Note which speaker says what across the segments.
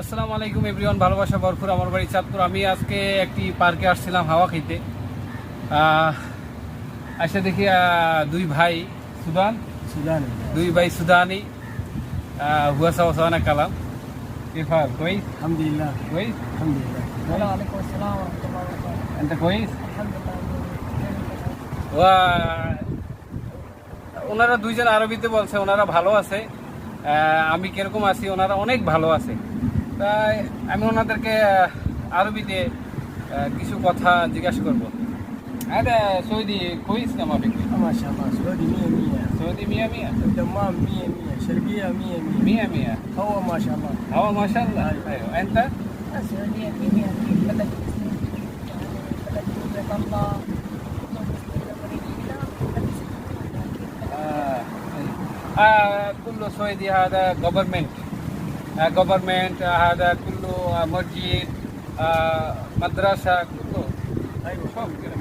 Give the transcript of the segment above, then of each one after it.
Speaker 1: আসসালামু আলাইকুম এভরিওয়ান, ভালোবাসা ভরপুর আমার বাড়ি চাঁদপুর। আমি আজকে একটি পার্কে আসছিলাম হাওয়া খেতে। এসে দেখি দুই ভাই সুদানি हुआ सा वसाना कलाम كيف حالك كويس
Speaker 2: الحمد لله
Speaker 1: كويس
Speaker 2: الحمد لله
Speaker 3: وعليكم السلام ورحمة الله وبركاته.
Speaker 1: انت كويس
Speaker 3: الحمد لله.
Speaker 1: ওনারা দুইজন আরবিতে বলছে ওনারা ভালো আছে। আমি কিরকম আছি ওনারা অনেক ভালো আছে। তাই আমি ওনাদেরকে আরবিতে কিছু কথা জিজ্ঞাসা করবো। هذا سعودي كويس كما فيك
Speaker 2: ما شاء الله سعودي 100
Speaker 1: سعودي 100
Speaker 2: الدمام 100 شرقية 100
Speaker 1: 100
Speaker 2: هو ما شاء الله
Speaker 1: هو ما شاء الله. ايوه انت
Speaker 3: السعودية فيها في بلد مسلم، بلد قبلة الله
Speaker 1: كله سعودي. هذا ggovernment هذا كله مسجد مدرسة كله
Speaker 2: ايوه
Speaker 1: شوف كده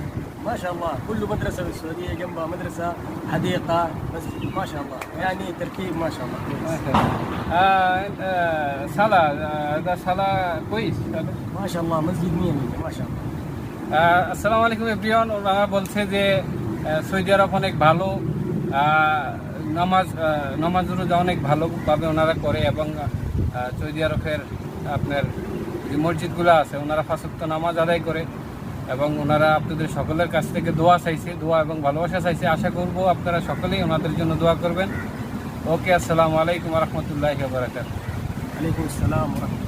Speaker 2: ما شاء الله كله مدرسة في السعودية جنبها مدرسة حديقة مسجد ما شاء الله يعني تركيب ما شاء الله كويس.
Speaker 1: صلاة هذا صلاة كويس
Speaker 2: ما شاء الله مسجد 100 ما شاء الله.
Speaker 1: আসসালামু আলাইকুম এভরিওয়ান। ওনারা বলছে যে সৌদি আরব অনেক ভালো, নামাজ রোজা অনেক ভালোভাবে ওনারা করে এবং সৌদি আরবের আপনার যে মসজিদগুলো আছে ওনারা 5 ওয়াক্ত নামাজ আদায় করে এবং ওনারা আপনাদের সকলের কাছ থেকে দোয়া চাইছে, দোয়া এবং ভালোবাসা চাইছে। আশা করব আপনারা সকলেই ওনাদের জন্য দোয়া করবেন। ওকে, আসসালামু আলাইকুম ওয়া রাহমাতুল্লাহি ওয়া বারাকাতুহু।
Speaker 2: عليكم السلام ورحمة الله.